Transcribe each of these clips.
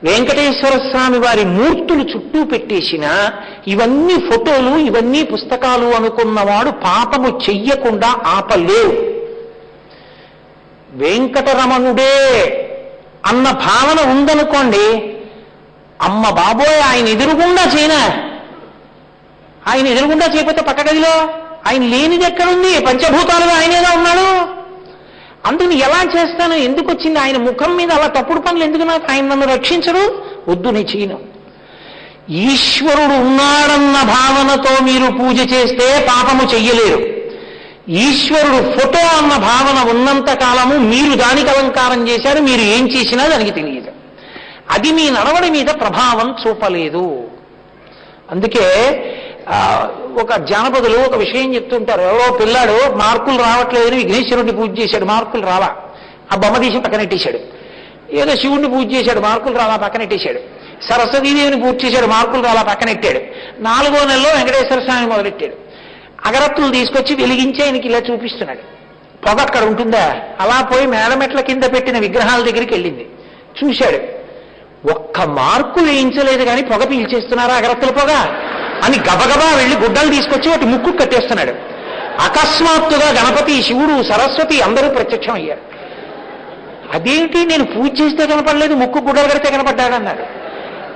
వెంకటేశ్వర స్వామి వారి మూర్తులు చుట్టూ పెట్టేసిన ఇవన్నీ ఫోటోలు, ఇవన్నీ పుస్తకాలు అనుకున్నవాడు పాపము చెయ్యకుండా ఆపలేవు. వెంకటరమణుడే అన్న భావన ఉందనుకోండి, అమ్మ బాబోయ్ ఆయన ఎదురుగుండా చేయనా, ఆయన ఎదురుగుండా చేయకపోతే పక్కగదిలో ఆయన లేనిది ఎక్కడుంది, పంచభూతాలుగా ఆయనేగా ఉన్నాడు. అందుకని ఎలా చేస్తాను, ఎందుకు వచ్చింది ఆయన ముఖం మీద అలా తప్పుడు పనులు ఎందుకు, నాకు ఆయన నన్ను రక్షించడు, వద్దు నేను చేయను. ఈశ్వరుడు ఉన్నాడన్న భావనతో మీరు పూజ చేస్తే పాపము చెయ్యలేరు. ఈశ్వరుడు ఫోటో అన్న భావన ఉన్నంత కాలము మీరు దానికి అలంకారం చేశారు, మీరు ఏం చేసినా దానికి తెలియదు, అది మీ నడవడి మీద ప్రభావం చూపలేదు. అందుకే ఒక జానపదులు ఒక విషయం చెప్తుంటారు. ఎవరో పిల్లాడు మార్కులు రావట్లేదని విఘ్నేశ్వరుడిని పూజ చేశాడు, మార్కులు రావా, ఆ బొమ్మ తీసి పక్కనెట్టేశాడు. ఏదో శివుడిని పూజ చేశాడు, మార్కులు రాలా, పక్కనెట్టేశాడు. సరస్వతీదేవిని పూజ చేశాడు, మార్కులు రాలా, పక్కనెట్టాడు. 4వ నెలలో వెంకటేశ్వర స్వామిని మొదలెట్టాడు. అగరత్తులు తీసుకొచ్చి వెలిగించి ఆయనకి ఇలా చూపిస్తున్నాడు. పొగ అక్కడ ఉంటుందా, అలా పోయి మేడమెట్ల కింద పెట్టిన విగ్రహాల దగ్గరికి వెళ్ళింది, చూశాడు. ఒక్క మార్కు వేయించలేదు కానీ పొగ పీల్చేస్తున్నారా అగరత్తుల పొగ అని గబగబా వెళ్ళి గుడ్డలు తీసుకొచ్చి వాటి ముక్కు కట్టేస్తున్నాడు. అకస్మాత్తుగా గణపతి, శివుడు, సరస్వతి అందరూ ప్రత్యక్షం అయ్యారు. అదేంటి, నేను పూజ చేస్తే కనపడలేదు, ముక్కు గుడ్డలు కడితే కనపడ్డాడన్నారు.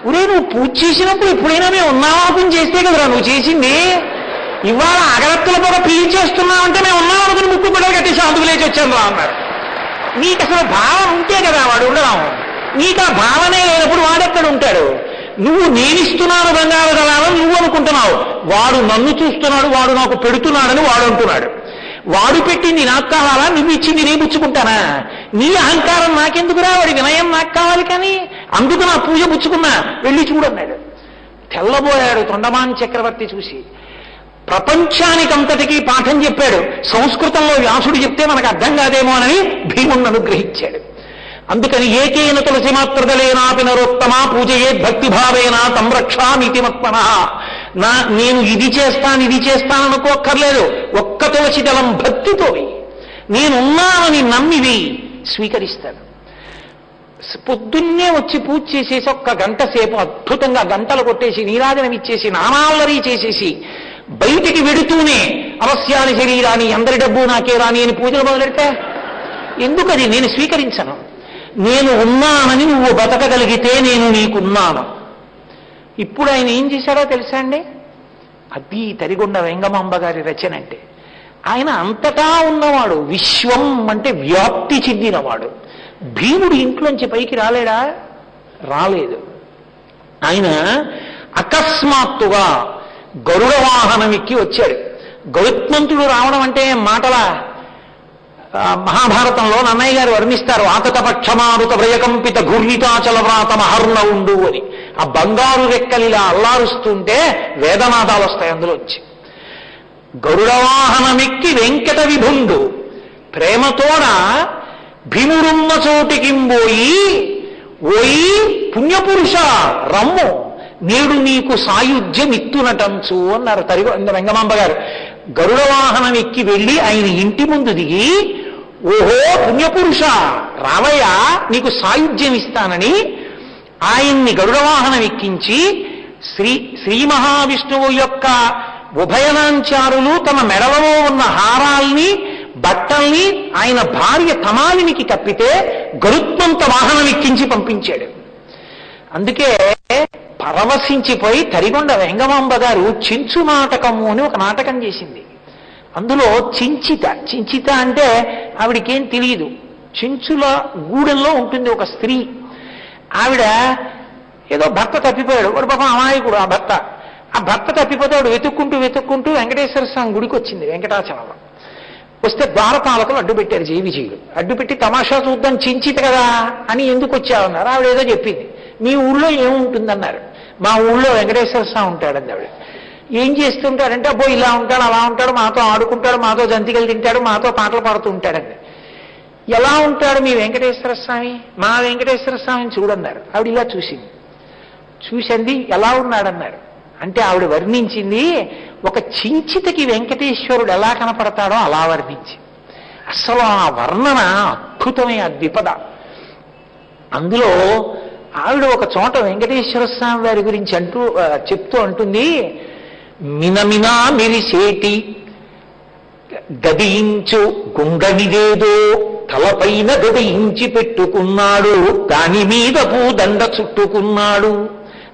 ఒరే నువ్వు పూజ చేసినప్పుడు ఎప్పుడైనా మేము ఉన్నామనుకుని చేస్తే కదరా నువ్వు చేసింది, ఇవాళ అగరత్తుల పొగ పీల్చేస్తున్నామంటే మేము ఉన్నామనుకుని ముక్కు గుడ్డలు కట్టేసి అందుకు లేచి వచ్చాను రా అన్నారు. నీకు అసలు భావన ఉంటే కదా వాడు ఉండడం, నీకు ఆ భావనే లేనప్పుడు వాడెక్కడ ఉంటాడు. నువ్వు నేనిస్తున్నాను బంగారు దళాలని నువ్వు అనుకుంటున్నావు, వాడు నన్ను చూస్తున్నాడు, వాడు నాకు పెడుతున్నాడని వాడు అంటున్నాడు. వాడు పెట్టింది నాకు కావాలా, నువ్వు ఇచ్చింది నేను పుచ్చుకుంటానా, నీ అహంకారం నాకెందుకురా, వాడి వినయం నాకు కావాలి కానీ, అందుకు నా పూజ పుచ్చుకున్నా, వెళ్ళి చూడన్నాడు. తెల్లబోయాడు తొండమాన్ చక్రవర్తి చూసి. ప్రపంచానికంతటికీ పాఠం చెప్పాడు. సంస్కృతంలో వ్యాసుడు చెప్తే మనకు అర్థం కాదేమో అని భీముణ్ణి అనుగ్రహించాడు. అందుకని ఏకేన తులసి మాత్రదలేనాపి నరోత్తమా పూజయే భక్తిభావేనా తం రక్షామితి మత్మన. నేను ఇది చేస్తాను అనుకోక్కర్లేదు, ఒక్క తులసి దళం భక్తితో నేనున్నానని నమ్మివి స్వీకరిస్తాను. పొద్దున్నే వచ్చి పూజ చేసేసి ఒక్క గంట సేపు అద్భుతంగా గంటలు కొట్టేసి నీరాజనం ఇచ్చేసి నామాల్లరీ చేసేసి బయటికి వెడుతూనే అవశ్యాని శరీరాన్ని అందరి డబ్బు నాకే రాని అని పూజలు మొదలెడితే ఎందుకది నేను స్వీకరించను. నేను ఉన్నానని నువ్వు బతకగలిగితే నేను నీకున్నాను. ఇప్పుడు ఆయన ఏం చేశాడో తెలుసా అండి, అది తరిగొండ వెంగమాంబ గారి రచన అంటే. ఆయన అంతటా ఉన్నవాడు, విశ్వం అంటే వ్యాప్తి చెందినవాడు. భీముడు ఇంట్లోంచి పైకి రాలేడా, రాలేదు. ఆయన అకస్మాత్తుగా గరుడ వాహనం ఎక్కి వచ్చాడు. గరుత్మంతుడు రావడం అంటే మాటలా, మహాభారతంలో నన్నయ్య గారు వర్ణిస్తారు, ఆతతపక్షమారుత వ్రయకంపిత ఘూర్ణితాచల వ్రాత మహర్ణ ఉండు అని. ఆ బంగారు రెక్కలిలా అల్లారుస్తుంటే వేదనాదాలు వస్తాయి అందులోంచి. గరుడ వాహనమెక్కి వెంకట విభుండు ప్రేమతోడ భీముడున్న చోటికింబోయి, ఓయి పుణ్యపురుష రమ్ము నేడు నీకు సాయుధ్యమిత్తునటంచు అన్నారు వెంగమాంబ గారు. గరుడ వాహనం ఎక్కి వెళ్ళి ఆయన ఇంటి ముందు దిగి, ఓహో పుణ్యపురుష రావయ్య నీకు సాయుధ్యం ఇస్తానని ఆయన్ని గరుడ వాహనం ఎక్కించి శ్రీ మహావిష్ణువు యొక్క ఉభయనాంచారులు తమ మెడలలో ఉన్న హారాల్ని బట్టల్ని ఆయన భార్య తమాలినికి కప్పితే గరుత్మంత వాహనం ఎక్కించి పంపించాడు. అందుకే పరవశించిపోయి తరిగొండ వెంగమాంబ గారు చించు నాటకము అని ఒక నాటకం చేసింది. అందులో చించిత అంటే ఆవిడకేం తెలియదు. చించుల గూడెంలో ఉంటుంది ఒక స్త్రీ. ఆవిడ ఏదో భర్త తప్పిపోయాడు, వాడు పాపం అమాయకుడు ఆ భర్త తప్పిపోతే వాడు వెతుక్కుంటూ వెంకటేశ్వర స్వామి గుడికి వచ్చింది వెంకటాచలంలో. వస్తే ద్వారపాలకులు అడ్డుపెట్టారు, జైవిజీయులు అడ్డుపెట్టి తమాషా చూద్దాం చించిత కదా అని ఎందుకు వచ్చావన్నారు. ఆవిడ ఏదో చెప్పింది. మీ ఊళ్ళో ఏముంటుందన్నారు. మా ఊళ్ళో వెంకటేశ్వర స్వామి ఉంటాడండి. ఆవిడ ఏం చేస్తుంటాడంటే, అబ్బో ఇలా ఉంటాడు అలా ఉంటాడు, మాతో ఆడుకుంటాడు, మాతో జంతికలు తింటాడు, మాతో పాటలు పాడుతూ ఉంటాడండి. ఎలా ఉంటాడు మీ వెంకటేశ్వర స్వామి, మా వెంకటేశ్వర స్వామిని చూడన్నారు. ఆవిడ ఇలా చూసింది ఎలా ఉన్నాడన్నారు. అంటే ఆవిడ వర్ణించింది, ఒక చించితకి వెంకటేశ్వరుడు ఎలా కనపడతాడో అలా వర్ణించి. అసలు ఆ వర్ణన అద్భుతమే, ఆ ద్విపద. అందులో ఆవిడ ఒక చోట వెంకటేశ్వర స్వామి వారి గురించి చెప్తూ అంటుంది, మినమినా మెరిసేటి గదించు గుండనిదేదో తలపైన గదించి పెట్టుకున్నాడు, దాని మీద పూదండ చుట్టుకున్నాడు.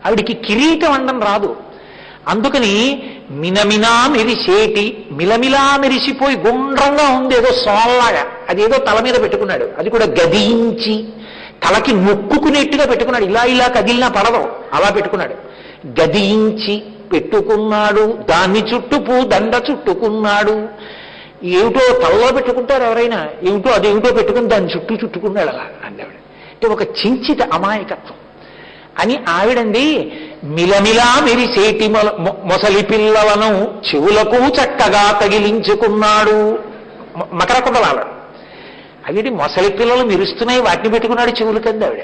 ఆవిడికి కిరీటం అండం రాదు, అందుకని మినమినా మెరిసేటి, మిలమిలా మెరిసిపోయి గుండ్రంగా ఉంది ఏదో సోల్లాగా, అదేదో తల మీద పెట్టుకున్నాడు. అది కూడా గదించి తలకి మొక్కుకునేట్టుగా పెట్టుకున్నాడు, ఇలా ఇలా కదిలినా పడదు అలా పెట్టుకున్నాడు. గదించి పెట్టుకున్నాడు, దాన్ని చుట్టూ పూదండ చుట్టుకున్నాడు. ఏమిటో తలలో పెట్టుకుంటారు ఎవరైనా, ఏమిటో అదేమిటో పెట్టుకుని దాన్ని చుట్టుకున్నాడు అలా అందావిడ. అంటే ఒక చించిత అమాయకత్వం అని ఆవిడండి. మిలమిలా మెరిసేటి మొసలి పిల్లలను చెవులకు చక్కగా తగిలించుకున్నాడు. మకర కుండలాలు అవిటి మొసలి పిల్లలు మెరుస్తున్నాయి, వాటిని పెట్టుకున్నాడు చెవులు కింద ఆవిడ.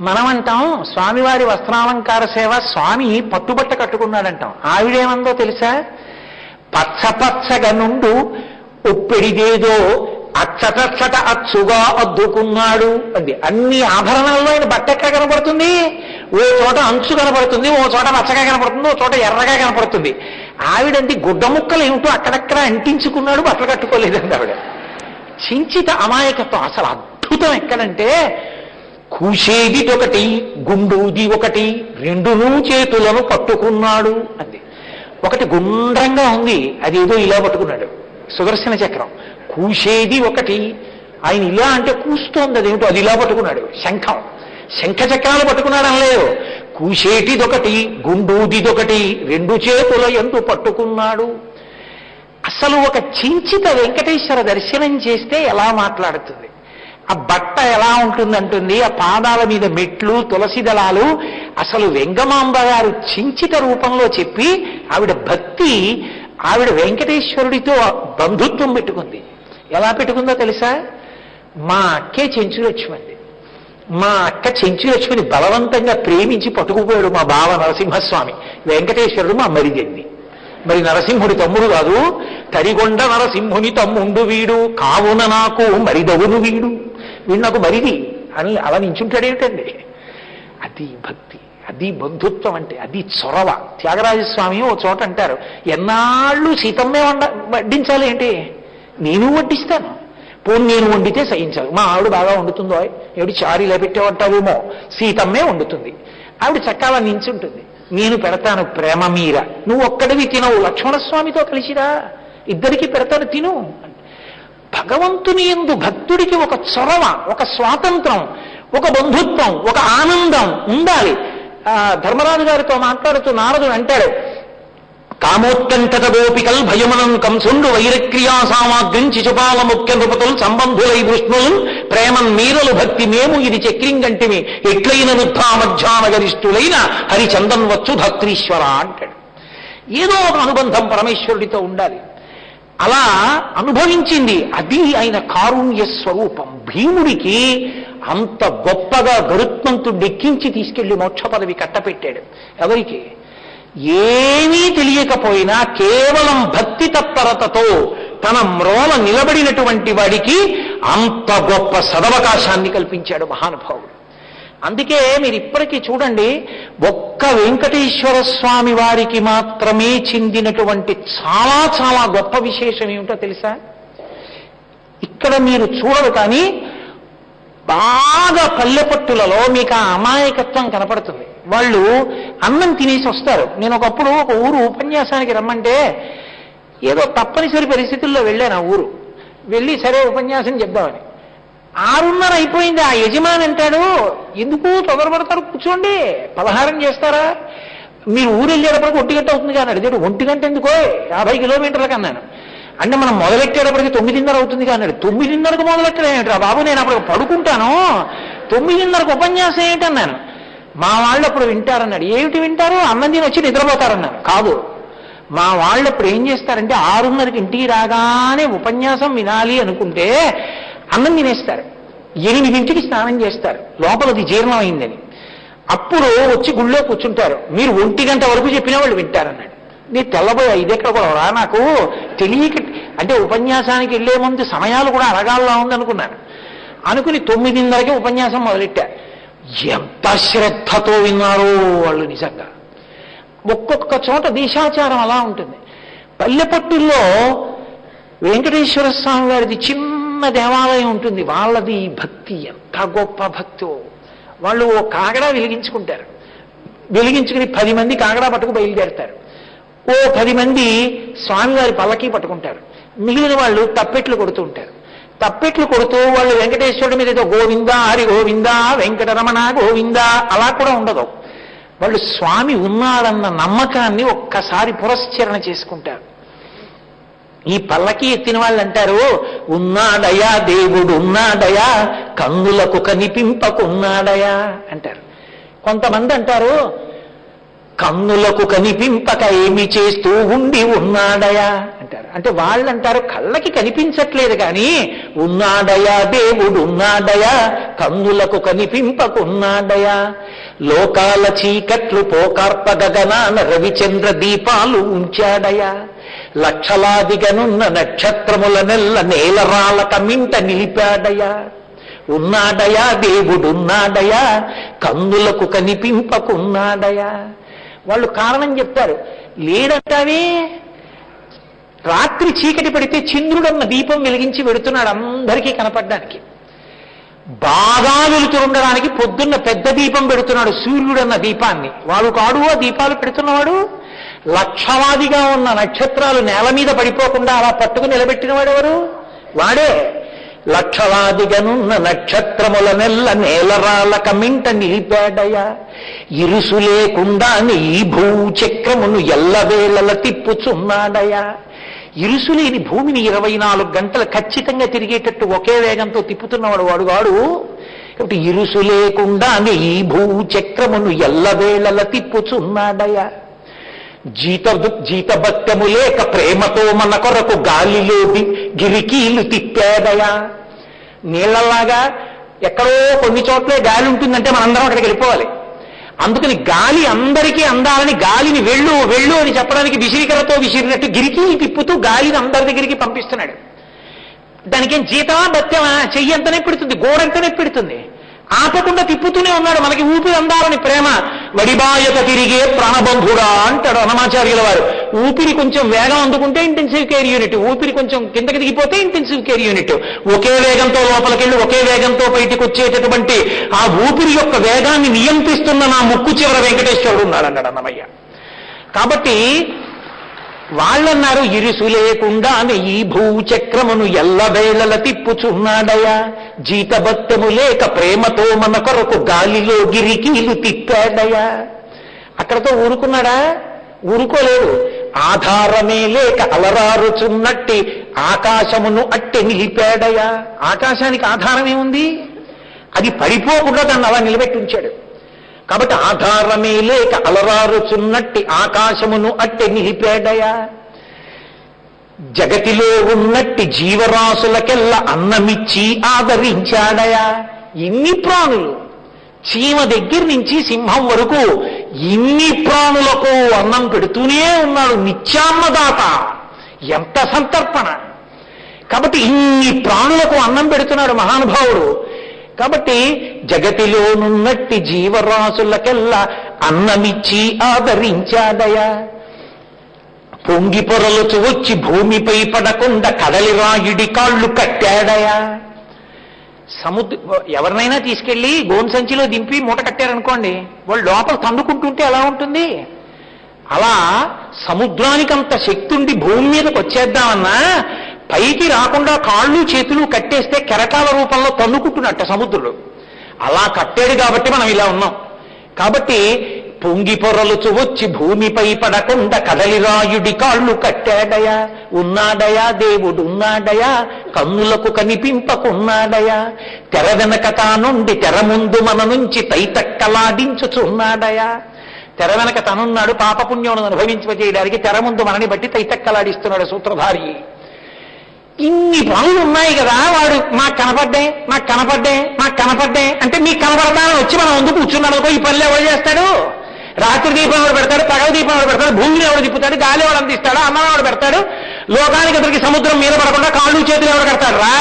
మనం అంటాం స్వామివారి వస్త్రాలంకార సేవ, స్వామి పట్టుబట్ట కట్టుకున్నాడంటాం. ఆవిడేమందో తెలుసా, పచ్చ పచ్చగా నుండు ఒప్పెడిదేదో అచ్చటచ్చట అచ్చుగా అద్దుకున్నాడు అంది. అన్ని ఆభరణాల్లో ఆయన బట్ట ఎక్కడ కనపడుతుంది, ఓ చోట అంచు కనపడుతుంది, ఓ చోట పచ్చగా కనపడుతుంది, ఓ చోట ఎర్రగా కనపడుతుంది. ఆవిడండి గుడ్డ ముక్కలు ఏమిటో అక్కడక్కడ అంటించుకున్నాడు, బట్టలు కట్టుకోలేదండి ఆవిడ. చించిత అమాయకత్వం. అసలు అద్భుతం ఎక్కడంటే, కూసేది ఒకటి గుండూది ఒకటి, రెండునూ చేతులను పట్టుకున్నాడు అంది. ఒకటి గుండ్రంగా ఉంది, అదేదో ఇలా పట్టుకున్నాడు, సుదర్శన చక్రం. కూసేది ఒకటి, ఆయన ఇలా అంటే కూస్తోంది, అదేమిటో అది ఇలా పట్టుకున్నాడు. శంఖ చక్రాలు పట్టుకున్నాడు అనలేదు. కూసేటిదొకటి గుండూదిదొకటి, రెండు చేతుల యందు పట్టుకున్నాడు. అసలు ఒక చించిత వెంకటేశ్వర దర్శనం చేస్తే ఎలా మాట్లాడుతుంది, ఆ బట్ట ఎలా ఉంటుందంటుంది, ఆ పాదాల మీద మెట్లు తులసి దళాలు. అసలు వెంగమాంబ గారు చించిత రూపంలో చెప్పి ఆవిడ భక్తి, ఆవిడ వెంకటేశ్వరుడితో బంధుత్వం పెట్టుకుంది. ఎలా పెట్టుకుందో తెలుసా, మా అక్కే చెంచులక్ష్మంది. మా అక్క చెంచులక్ష్మిని బలవంతంగా ప్రేమించి పట్టుకుపోయాడు మా బావ నరసింహస్వామి. వెంకటేశ్వరుడు మా మరిదండి. మరి నరసింహుడి తమ్ముడు కాదు, తరిగొండ నరసింహుని తమ్ముండు వీడు, కావున నాకు మరిదవును వీడు నాకు మరిది అని అలా నించుంటాడేమిటండి. అది భక్తి, అది బంధుత్వం అంటే, అది చొరవ. త్యాగరాజస్వామి ఓ చోట అంటారు, ఎన్నాళ్ళు సీతమ్మే వడ్డించాలి ఏంటి, నేను వడ్డిస్తాను, పోనీ నేను వండితే సహించాలి. మా ఆవిడ బాగా వండుతుందో, ఏమిటి చారు ఇలా పెట్టేవంటావేమో, సీతమ్మే వండుతుంది, ఆవిడ చక్కగా నించుంటుంది, నేను పెడతాను ప్రేమ మీర, నువ్వు ఒక్కడివి తినవు, లక్ష్మణస్వామితో కలిసిరా, ఇద్దరికి పెడతాను తిను. భగవంతుని యందు భక్తుడికి ఒక చొరవ, ఒక స్వాతంత్రం, ఒక బంధుత్వం, ఒక ఆనందం ఉండాలి. ధర్మరాజు గారితో మాట్లాడుతూ నారదుడు అంటాడు, కామోత్కంఠత గోపికల్ భయమనం కంసుండు వైరక్రియా సామాగ్రిం శిశుపాల ముఖ్య నృపతులు సంబంధులై విష్ణులు ప్రేమన్ మీరలు భక్తి మేము ఇది చక్రింగంటిమి ఎట్లైన నుద్ధామధ్యాన గరిష్ఠులైన హరిచందన్ వచ్చు ధత్రీశ్వర అంటాడు. ఏదో ఒక అనుబంధం పరమేశ్వరుడితో ఉండాలి. అలా అనుభవించింది, అది ఆయన కారుణ్య స్వరూపం. భీముడికి అంత గొప్పగా గరుత్మంతుడు ఎక్కించి తీసుకెళ్లి మోక్ష పదవి కట్టపెట్టాడు. ఎవరికి ఏమీ తెలియకపోయినా కేవలం భక్తి తత్పరతతో తన మ్రోల నిలబడినటువంటి వాడికి అంత గొప్ప సదవకాశాన్ని కల్పించాడు మహానుభావుడు. అందుకే మీరు ఇప్పటికీ చూడండి, ఒక్క వెంకటేశ్వర స్వామి వారికి మాత్రమే చెందినటువంటి చాలా చాలా గొప్ప విశేషం ఏమిటో తెలుసా, ఇక్కడ మీరు చూడరు కానీ బాగా పల్లెపట్టులలో మీకు ఆ అమాయకత్వం కనపడుతుంది. వాళ్ళు అన్నం తినేసి వస్తారు. నేను ఒకప్పుడు ఒక ఊరు ఉపన్యాసానికి రమ్మంటే ఏదో తప్పనిసరి పరిస్థితుల్లో వెళ్ళాను. ఆ ఊరు వెళ్ళి సరే ఉపన్యాసం చెప్దామని 6:30 అయిపోయింది. ఆ యజమాని అంటాడు, ఎందుకు తొందరపడతారు, కూర్చోండి, పలహారం చేస్తారా, మీరు ఊరు వెళ్ళేటప్పటికి 1 గంట అవుతుంది కానీ అడిగాడు. 1 గంట ఎందుకో, 50 కిలోమీటర్లకు అన్నాను. అంటే మనం మొదలెట్టేటప్పటికి 9:30 అవుతుంది అన్నాడు. 9:30కు మొదలెట్టడం ఏమిట్రా బాబు, నేను అప్పుడు పడుకుంటాను, 9:30కు ఉపన్యాసం ఏంటన్నాను. మా వాళ్ళు అప్పుడు వింటారన్నాడు. ఏమిటి వింటారు, అన్నం తిని వచ్చి నిద్రపోతారన్నాను. కాదు, మా వాళ్ళు అప్పుడు ఏం చేస్తారంటే 6:30కి ఇంటికి రాగానే ఉపన్యాసం వినాలి అనుకుంటే అన్నం తినేస్తారు, 8ంటికి స్నానం చేస్తారు, లోపలది జీర్ణం అయిందని. అప్పుడు వచ్చి గుళ్ళో కూర్చుంటారు. మీరు 1 గంట వరకు చెప్పిన వాళ్ళు వింటారన్నాడు. నేను తెల్లబోయా, ఇదెక్కడ కూడా రా, నాకు తెలియక, అంటే ఉపన్యాసానికి వెళ్లే ముందు సమయాలు కూడా అరగాల్లో ఉందనుకున్నాను. అనుకుని 9:30కి ఉపన్యాసం మొదలెట్టా. ఎంత శ్రద్ధతో విన్నారో వాళ్ళు నిజంగా. ఒక్కొక్క చోట దేశాచారం అలా ఉంటుంది. పల్లెపట్టుల్లో వెంకటేశ్వర స్వామి వారిది చిన్న దేవాలయం ఉంటుంది. వాళ్ళది భక్తి ఎంత గొప్ప భక్తో. వాళ్ళు ఓ కాగడా వెలిగించుకుంటారు. వెలిగించుకుని 10 మంది కాగడా పట్టుకు బయలుదేరుతారు. ఓ 10 మంది స్వామివారి పల్లకి పట్టుకుంటారు. మిగిలిన వాళ్ళు తప్పెట్లు కొడుతూ ఉంటారు. తప్పెట్లు కొడుతూ వాళ్ళు వెంకటేశ్వరుడి మీద ఏదో గోవిందా హరి గోవిందా వెంకటరమణ గోవిందా అలా కూడా ఉండదు. వాళ్ళు స్వామి ఉన్నాడన్న నమ్మకాన్ని ఒక్కసారి పురస్చరణ చేసుకుంటారు. ఈ పల్లకి ఎత్తిన వాళ్ళు అంటారు, ఉన్నాడయా దేవుడు ఉన్నాడయా కన్నులకు కనిపింపకున్నాడయా అంటారు. కొంతమంది అంటారు, కన్నులకు కనిపింపక ఏమి చేస్తూ ఉండి ఉన్నాడయా అంటారు. అంటే వాళ్ళు అంటారు కళ్ళకి కనిపించట్లేదు కానీ ఉన్నాడయా దేవుడు ఉన్నాడయా కన్నులకు కనిపింపకున్నాడయా. లోకాల చీకట్లు పోకార్ప గగనాన రవిచంద్ర దీపాలు ఉంచాడయా. లక్షలాదిగనున్న నక్షత్రముల నెల్ల నేలరాల కమింట నిలిపాడయా. ఉన్నాడయా దేవుడున్నాడయా కన్నులకు కనిపింపకున్నాడయా. వాళ్ళు కారణం చెప్తారు. లేదంటావే, రాత్రి చీకటి పడితే చంద్రుడన్న దీపం వెలిగించి పెడుతున్నాడు అందరికీ కనపడడానికి. బాగా వెలుతురుండడానికి పొద్దున్న పెద్ద దీపం పెడుతున్నాడు, సూర్యుడన్న దీపాన్ని. వాడు కాడు ఆ దీపాలు పెడుతున్నవాడు. లక్షవాదిగా ఉన్న నక్షత్రాలు నేల మీద పడిపోకుండా అలా పట్టుకుని నిలబెట్టినవాడు ఎవరు? వాడే. లక్షలాదిగనున్న నక్షత్రముల నెల్ల నేలరాల కమింట నిలిపాడయా. ఇరుసు లేకుండా ఈ భూచక్రమును ఎల్లవేళల తిప్పుచున్నాడయా. ఇరుసు లేని భూమిని 24 గంటలు ఖచ్చితంగా తిరిగేటట్టు ఒకే వేగంతో తిప్పుతున్నవాడు వాడుగాడు. కాబట్టి ఇరుసు లేకుండా ఈ భూచక్రమును ఎల్లవేళల తిప్పుచున్నాడయా. జీతభత్యము లేక ప్రేమతో మన కొరకు గాలిలో గిరికీలు తిప్పాడయా. నీళ్లలాగా ఎక్కడో కొన్ని చోట్లే గాలి ఉంటుందంటే మనందరం అక్కడికి వెళ్ళిపోవాలి. అందుకని గాలి అందరికీ అందాలని గాలిని వెళ్ళు వెళ్ళు అని చెప్పడానికి విసిరికరతో విసిరినట్టు గిరికీలు తిప్పుతూ గాలిని అందరి దగ్గరికి పంపిస్తున్నాడు. దానికేం జీతమా బత్యమా? చెయ్యంతనే పెడుతుంది, గోడంతనే పెడుతుంది. ఆపకుండా తిప్పుతూనే ఉన్నాడు. మనకి ఊపిరి అందాలని ప్రేమ. వడిబాయక తిరిగే ప్రాణబంధుడా అంటాడు అన్నమాచార్యుల వారు. ఊపిరి కొంచెం వేగం అందుకుంటే ఇంటెన్సివ్ కేర్ యూనిట్, ఊపిరి కొంచెం కిందకి దిగిపోతే ఇంటెన్సివ్ కేర్ యూనిట్. ఒకే వేగంతో లోపలికెళ్ళి ఒకే వేగంతో బయటికి వచ్చేటటువంటి ఆ ఊపిరి యొక్క వేగాన్ని నియంత్రిస్తున్న నా ముక్కు చివర వెంకటేశ్వరుడు ఉన్నాడన్నాడు అన్నమయ్య. కాబట్టి వాళ్ళన్నారు, ఇరుసు లేకుండా ఈ భూచక్రమును ఎల్లవేళల తిప్పుచున్నాడయా. జీతభత్యము లేక ప్రేమతో మన కొరకు గాలిలో గిరికీలు తిప్పాడయా. అక్కడతో ఊరుకున్నాడా? ఊరుకోలేదు. ఆధారమే లేక అలరారుచున్నట్టి ఆకాశమును అట్టె నిలిపాడయా. ఆకాశానికి ఆధారమేముంది? అది పడిపోకుండా దాన్ని అలా నిలబెట్టి ఉంచాడు. కాబట్టి ఆధారమే లేక అలరారుచున్నట్టి ఆకాశమును అట్టె నిలిపాడయా. జగతిలో ఉన్నట్టి జీవరాశులకెల్ల అన్నమిచ్చి ఆదరించాడయా. ఇన్ని ప్రాణులు, చీమ దగ్గర నుంచి సింహం వరకు ఇన్ని ప్రాణులకు అన్నం పెడుతూనే ఉన్నాడు. నిత్యాన్నదాత. ఎంత సంతర్పణ! కాబట్టి ఇన్ని ప్రాణులకు అన్నం పెడుతున్నాడు మహానుభావుడు. కాబట్టి జగతిలోనున్నట్టి జీవరాశులకెల్లా అన్నమిచ్చి ఆదరించాడయా. పొంగి పొరలుచు వచ్చి భూమిపై పడకుండా కడలి రాయుడి కాళ్ళు కట్టాడయా. ఎవరినైనా తీసుకెళ్లి గోను సంచిలో దింపి మూట కట్టారనుకోండి, వాళ్ళు లోపల తందుకుంటుంటే ఎలా ఉంటుంది? అలా సముద్రానికంత శక్తి ఉండి భూమి మీదకి వచ్చేద్దామన్నా పైకి రాకుండా కాళ్ళు చేతులు కట్టేస్తే కెరటాల రూపంలో తన్నుకుంటున్నట్ట సముద్రుడు. అలా కట్టాడు కాబట్టి మనం ఇలా ఉన్నాం. కాబట్టి పొంగి పొరలుచు వచ్చి భూమిపై పడకుండా కడలిరాయుడి కాళ్ళు కట్టాడయా. ఉన్నాడయా దేవుడు ఉన్నాడయా కన్నులకు కనిపింపకున్నాడయా. తెర వెనక తానుండి తెర ముందు మన నుంచి తైతక్కలాడించుచున్నాడయా. తెర వెనక తనున్నాడు, పాపపుణ్యమును అనుభవించజేయడానికి తెర ముందు మనని బట్టి తైతక్కలాడిస్తున్నాడు సూత్రధారి. ఇన్ని పనులు ఉన్నాయి కదా, వాడు మాకు కనపడ్డే మాకు కనపడ్డే మాకు కనపడ్డే అంటే మీకు కనపడతానని వచ్చి మనం ముందు కూర్చున్నాడు. ఈ పనులు ఎవరు చేస్తాడు? రాత్రి దీపం ఎవరు పెడతాడు? పగల దీపం ఎవరు పెడతాడు? భూమిని ఎవరు తిప్పుతాడు? గాలి ఎవరు అందిస్తాడు? అన్నం ఎవరు పెడతాడు? లోకానికి అతనికి సముద్రం మీద పడకుండా కాళ్ళు చేతులు ఎవరు కడతాడరా?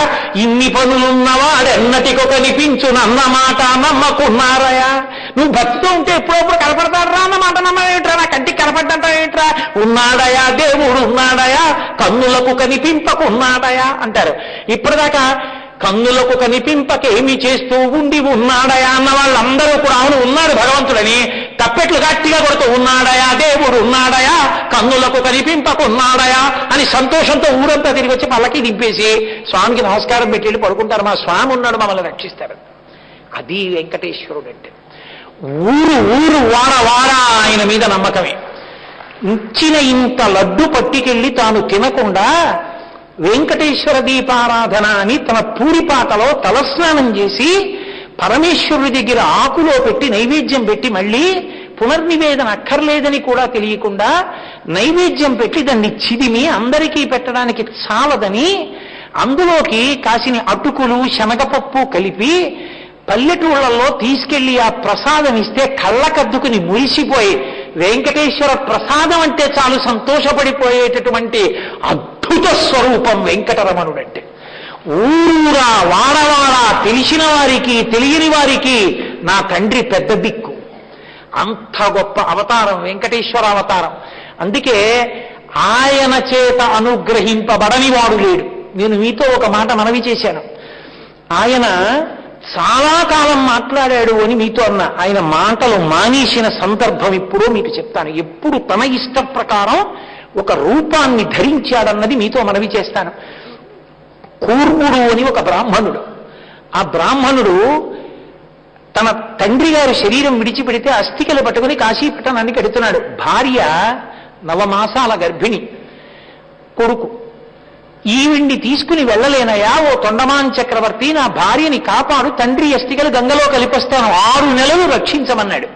ఇన్ని పనులున్నవాడెన్నటికో కనిపించునన్నమాట నమ్మకున్నారయా. నువ్వు భక్తితో ఉంటే ఎప్పుడప్పుడు కనపడతాడరా అన్నమాట నమ్మేమిట్రా? నా కంటికి కనపడ్డంటావేమిట్రా? ఉన్నాడయా దేవుడు ఉన్నాడయా, కన్నులకు కనిపింపకున్నాడయా అంటారు. ఇప్పటిదాకా కన్నులకు కనిపింపకేమి చేస్తూ ఉండి ఉన్నాడయా అన్న వాళ్ళందరూ కూడా అవును ఉన్నాడు భగవంతుడని తప్పెట్లు గట్టిగా కొడుతూ ఉన్నాడయా దేవుడు ఉన్నాడయా, కన్నులకు కనిపింపకున్నాడయా అని సంతోషంతో ఊరంతా తిరిగి వచ్చి పల్లకి దింపేసి స్వామికి నమస్కారం పెట్టి వెళ్ళి పడుకుంటారు. మా స్వామి ఉన్నాడు మమ్మల్ని రక్షిస్తారు. అది వెంకటేశ్వరుడు అంటే. ఊరు ఊరు వాడ వాడ ఆయన మీద నమ్మకమే. ఇచ్చిన ఇంత లడ్డు పట్టుకెళ్ళి తాను తినకుండా వెంకటేశ్వర దీపారాధన అని తన పూరిపాటలో తలస్నానం చేసి పరమేశ్వరుడి దగ్గర ఆకులో పెట్టి నైవేద్యం పెట్టి మళ్ళీ పునర్నివేదన అక్కర్లేదని కూడా తెలియకుండా నైవేద్యం పెట్టి దాన్ని చిదిమి అందరికీ పెట్టడానికి చాలదని అందులోకి కాసిన అటుకులు శనగపప్పు కలిపి పల్లెటూళ్లలో తీసుకెళ్లి ఆ ప్రసాదం ఇస్తే కళ్ళకద్దుకుని మురిసిపోయి వెంకటేశ్వర ప్రసాదం అంటే చాలు సంతోషపడిపోయేటటువంటి అద్భుత స్వరూపం వెంకటరమణుడంటే. ఊరూరా వాడవాడా తెలిసిన వారికి తెలియని వారికి నా తండ్రి పెద్ద దిక్కు. అంత గొప్ప అవతారం వెంకటేశ్వర అవతారం. అందుకే ఆయన చేత అనుగ్రహింపబడని వాడు లేడు. నేను మీతో ఒక మాట మనవి చేశాను. ఆయన చాలా కాలం మాట్లాడాడు అని మీతో అన్నా. ఆయన మాటలు మానేసిన సందర్భం ఇప్పుడు మీకు చెప్తాను. ఎప్పుడు తన ఇష్ట ప్రకారం ఒక రూపాన్ని ధరించాడన్నది మీతో మనవి చేస్తాను. కూర్ముడు అని ఒక బ్రాహ్మణుడు. ఆ బ్రాహ్మణుడు తన తండ్రి గారి శరీరం విడిచిపెడితే అస్థికలు పట్టుకుని కాశీపట్టణానికి ఎడుతున్నాడు. భార్య 9 మాసాల గర్భిణి, కొడుకు. ఈవిడ్ని తీసుకుని వెళ్ళలేనయా ఓ తొండమాన్ చక్రవర్తి, నా భార్యని కాపాడు, తండ్రి అస్థికలు గంగలో కలిపొస్తాను, 6 నెలలు రక్షించమన్నాడు.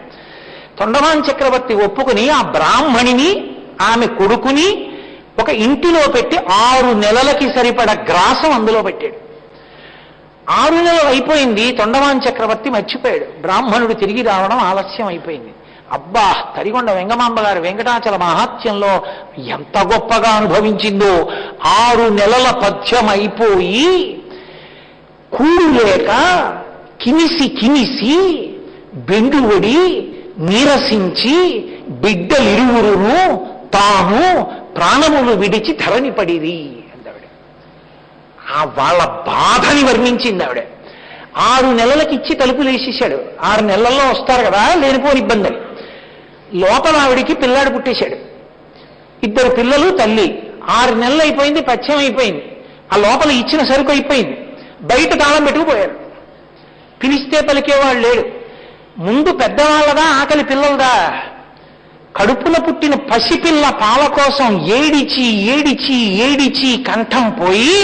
తొండమాన్ చక్రవర్తి ఒప్పుకుని ఆ బ్రాహ్మణిని ఆమె కొడుకుని ఒక ఇంటిలో పెట్టి 6 నెలలకి సరిపడ గ్రాసం అందులో పెట్టాడు. 6 నెలలు అయిపోయింది. తొండమాన్ చక్రవర్తి మర్చిపోయాడు. బ్రాహ్మణుడు తిరిగి రావడం ఆలస్యం అయిపోయింది. అబ్బా, తరిగొండ వెంగమాంబ గారు వెంకటాచల మహాత్యంలో ఎంత గొప్పగా అనుభవించిందో. 6 నెలల పద్యం అయిపోయి కూడు లేక కినిసి కినిసి బెండువడి నీరసించి బిడ్డలిరువురును తాను ప్రాణములు విడిచి ధరణి పడిరి అందావిడ. వాళ్ళ బాధని వర్ణించింది ఆవిడ. 6 నెలలకి ఇచ్చి తలుపులు వేసేసాడు. 6 నెలల్లో వస్తారు కదా లేనిపోని ఇబ్బంది. లోపల ఆవిడికి పిల్లాడు పుట్టేశాడు. 2 పిల్లలు, తల్లి. 6 నెలలు అయిపోయింది, పథ్యం అయిపోయింది. ఆ లోపల ఇచ్చిన సరుకు అయిపోయింది. బయట తాళం పెట్టుకుపోయారు. పిలిస్తే పలికేవాడు లేడు. ముందు పెద్దవాళ్ళదా ఆకలి పిల్లలదా? కడుపున పుట్టిన పసిపిల్ల పాల కోసం ఏడిచి ఏడిచి ఏడిచి కంఠం పోయి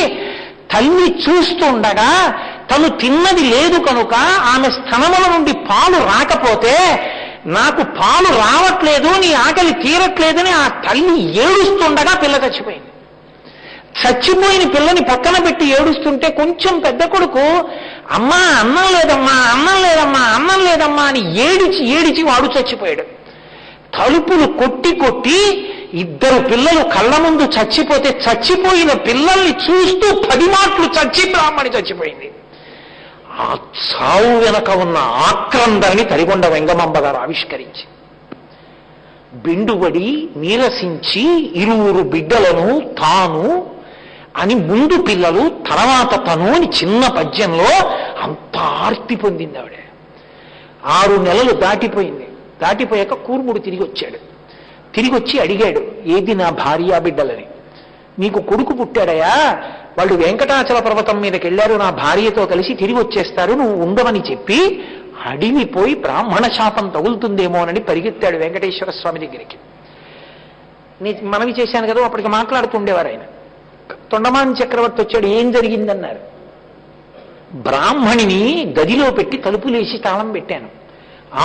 తల్లి చూస్తుండగా తను తిన్నది లేదు కనుక ఆమె స్తనముల నుండి పాలు రాకపోతే నాకు పాలు రావట్లేదు, నీ ఆకలి తీరట్లేదని ఆ తల్లి ఏడుస్తుండగా పిల్ల చచ్చిపోయింది. చచ్చిపోయిన పిల్లని పక్కన పెట్టి ఏడుస్తుంటే కొంచెం పెద్ద కొడుకు అమ్మా అన్నం లేదమ్మా అన్నం లేదమ్మా అన్నం లేదమ్మా అని ఏడిచి ఏడిచి వాడు చచ్చిపోయాడు. తలుపులు కొట్టి కొట్టి 2 పిల్లలు కళ్ళ ముందు చచ్చిపోతే చచ్చిపోయిన పిల్లల్ని చూస్తూ 10 మాటలు చచ్చి బ్రాహ్మణి చచ్చిపోయింది. ఆ చావు వెనక ఉన్న ఆక్రందాన్ని తరిగొండ వెంగమాంబ గారు ఆవిష్కరించి బెండుబడి నీరసించి 2 బిడ్డలను తాను అని ముందు పిల్లలు తర్వాత తను అని చిన్న పద్యంలో అంత ఆర్తి పొందింది ఆవిడ. 6 నెలలు దాటిపోయింది. దాటిపోయాక కూర్ముడు తిరిగి వచ్చాడు. తిరిగి వచ్చి అడిగాడు, ఏది నా భార్య బిడ్డలని? నీకు కొడుకు పుట్టాడయా, వాళ్ళు వెంకటాచల పర్వతం మీదకి వెళ్ళారు, నా భార్యతో కలిసి తిరిగి వచ్చేస్తారు, నువ్వు ఉండవని చెప్పి అడిగిపోయి బ్రాహ్మణ శాపం తగులుతుందేమోనని పరిగెత్తాడు వెంకటేశ్వర స్వామి దగ్గరికి. నేను మనవి చేశాను కదా, అప్పటికి మాట్లాడుతుండేవారు ఆయన. తొండమాన్ చక్రవర్తి వచ్చాడు, ఏం జరిగిందన్నారు. బ్రాహ్మణిని గదిలో పెట్టి తలుపులేసి తాళం పెట్టాను,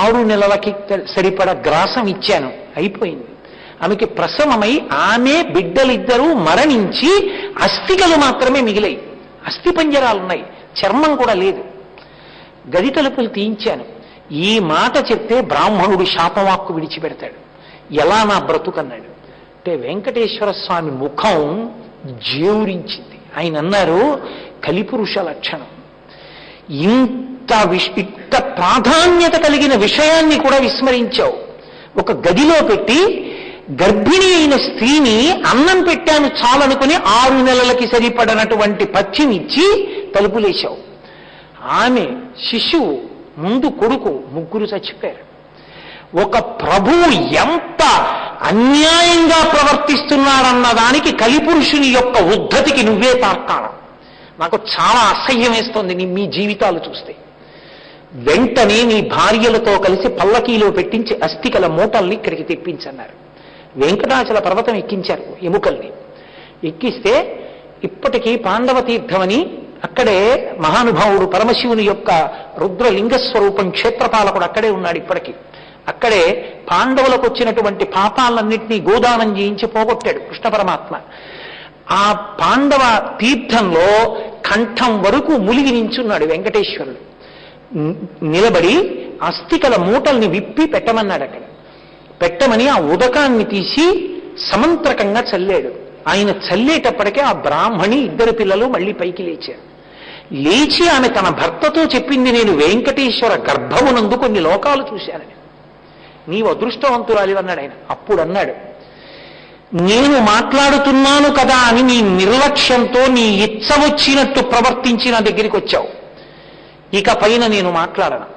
6 నెలలకి సరిపడ గ్రాసం ఇచ్చాను, అయిపోయింది. ఆమెకి ప్రసవమై ఆమె బిడ్డలిద్దరూ మరణించి అస్థికలు మాత్రమే మిగిలాయి. అస్థిపంజరాలున్నాయి, చర్మం కూడా లేదు. గది తలుపులు తీయించాను. ఈ మాట చెప్తే బ్రాహ్మణుడు శాపవాక్కు విడిచిపెడతాడు. ఎలా నా బ్రతుకన్నాడు అంటే వెంకటేశ్వర స్వామి ముఖం జేవురించింది. ఆయన అన్నారు, కలిపురుష లక్షణం. ఇంత ప్రాధాన్యత కలిగిన విషయాన్ని కూడా విస్మరించావు. ఒక గదిలో పెట్టి గర్భిణి అయిన స్త్రీని అన్నం పెట్టాను చాలనుకుని 6 నెలలకి సరిపడనటువంటి పచ్చిమిచ్చి తలుపులేశావు. ఆమె, శిశువు, ముందు కొడుకు, ముగ్గురు చచ్చిపోయారు. ఒక ప్రభువు ఎంత అన్యాయంగా ప్రవర్తిస్తున్నాడన్న దానికి కలిపురుషుని యొక్క ఉద్ధతికి నువ్వే తార్కాణం. నాకు చాలా అసహ్యం వేస్తోంది మీ జీవితాలు చూస్తే. వెంటనే నీ భార్యలతో కలిసి పల్లకీలో పెట్టించి అస్థికల మూటల్ని ఇక్కడికి తెప్పించన్నారు. వెంకటాచల పర్వతం ఎక్కించారు ఎముకల్ని. ఎక్కిస్తే ఇప్పటికీ పాండవ తీర్థమని అక్కడే మహానుభావుడు పరమశివుని యొక్క రుద్రలింగ స్వరూపం క్షేత్రపాలకుడు అక్కడే ఉన్నాడు. ఇప్పటికీ అక్కడే పాండవులకు వచ్చినటువంటి పాపాలన్నింటినీ గోదానం చేయించి పోగొట్టాడు కృష్ణ పరమాత్మ. ఆ పాండవ తీర్థంలో కంఠం వరకు ములిగి నించున్నాడు వెంకటేశ్వరుడు. నిలబడి అస్థికల మూటల్ని విప్పి పెట్టమన్నాడు. అక్కడ పెట్టమని ఆ ఉదకాన్ని తీసి సమంత్రకంగా చల్లాడు. ఆయన చల్లేటప్పటికే ఆ బ్రాహ్మణి 2 పిల్లలు మళ్ళీ పైకి లేచారు. లేచి ఆమె తన భర్తతో చెప్పింది, నేను వెంకటేశ్వర గర్భమునందు కొన్ని లోకాలు చూశానని. నీవు అదృష్టవంతురాలి అన్నాడు ఆయన. అప్పుడు అన్నాడు, నేను మాట్లాడుతున్నాను కదా అని నీ నిర్లక్ష్యంతో నీ ఇచ్చ వచ్చినట్టు ప్రవర్తించి నా దగ్గరికి వచ్చావు. ఇక పైన నేను మాట్లాడను.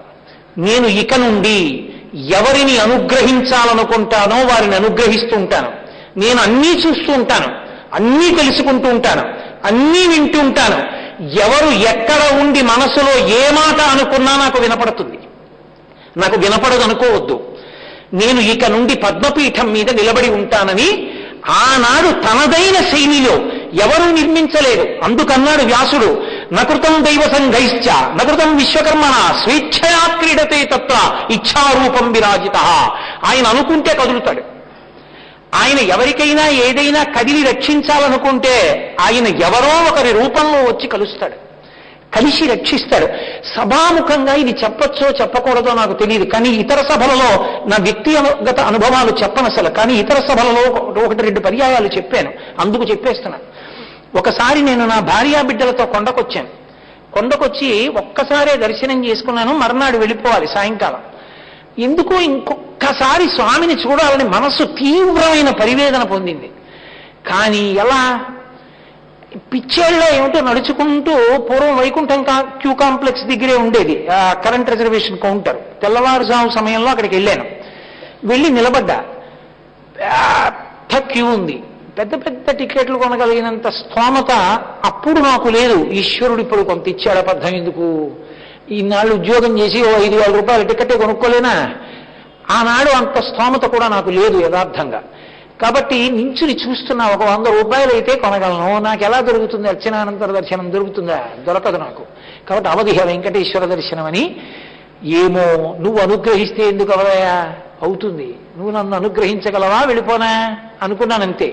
నేను ఇక నుండి ఎవరిని అనుగ్రహించాలనుకుంటానో వారిని అనుగ్రహిస్తూ ఉంటాను. నేను అన్నీ చూస్తూ ఉంటాను, అన్నీ తెలుసుకుంటూ ఉంటాను, అన్నీ వింటూ ఉంటాను. ఎవరు ఎక్కడ ఉండి మనసులో ఏ మాట అనుకున్నా నాకు వినపడుతుంది. నాకు వినపడదు అనుకోవద్దు. నేను ఇక నుండి పద్మపీఠం మీద నిలబడి ఉంటానని ఆనాడు తనదైన శైలిలో ఎవరూ నిర్మించలేదు. అందుకన్నాడు వ్యాసుడు, నకృతం దైవ సంఘైశ్చ నకృతం విశ్వకర్మణ స్వేచ్ఛయా క్రీడతే తత్ర ఇచ్ఛారూపం విరాజిత. ఆయన అనుకుంటే కదులుతాడు. ఆయన ఎవరికైనా ఏదైనా కదిలి రక్షించాలనుకుంటే ఆయన ఎవరో ఒకరి రూపంలో వచ్చి కలుస్తాడు, కలిసి రక్షిస్తాడు. సభాముఖంగా ఇది చెప్పచ్చో చెప్పకూడదో నాకు తెలియదు, కానీ ఇతర సభలలో నా వ్యక్తిగత అనుభవాలు చెప్పను అసలు. కానీ ఇతర సభలలో 1-2 పర్యాయాలు చెప్పాను, అందుకు చెప్పేస్తున్నాను. ఒకసారి నేను నా భార్యా బిడ్డలతో కొండకొచ్చాను. కొండకొచ్చి ఒక్కసారే దర్శనం చేసుకున్నాను. మర్నాడు వెళ్ళిపోవాలి సాయంకాలం. ఎందుకో ఇంకొక్కసారి స్వామిని చూడాలని మనస్సు తీవ్రమైన పరివేదన పొందింది. కానీ ఎలా? పిచ్చేళ్ళలో ఏమిటో నడుచుకుంటూ, పూర్వం వైకుంఠం క్యూ కాంప్లెక్స్ దగ్గరే ఉండేది కరెంట్ రిజర్వేషన్ కౌంటర్. తెల్లవారుజాము సమయంలో అక్కడికి వెళ్ళాను. వెళ్ళి నిలబడ్డా. పెద్ద క్యూ ఉంది. పెద్ద పెద్ద టికెట్లు కొనగలిగినంత స్తోమత అప్పుడు నాకు లేదు. ఈశ్వరుడు ఇప్పుడు కొంత ఇచ్చాడు, అబద్ధం ఎందుకు? ఈనాళ్ళు ఉద్యోగం చేసి 5,000 రూపాయల టికెటే కొనుక్కోలేనా? ఆనాడు అంత స్తోమత కూడా నాకు లేదు యథార్థంగా. కాబట్టి నించుని చూస్తున్నా. 100 రూపాయలు అయితే కొనగలను. నాకు ఎలా దొరుకుతుంది? అర్చనానంతర దర్శనం దొరుకుతుందా? దొరకదు నాకు. కాబట్టి అవధిహ వెంకటేశ్వర దర్శనం అని. ఏమో, నువ్వు అనుగ్రహిస్తే ఎందుకు అవదయా? అవుతుంది. నువ్వు నన్ను అనుగ్రహించగలవా? వెళ్ళిపోనా అనుకున్నానంతే.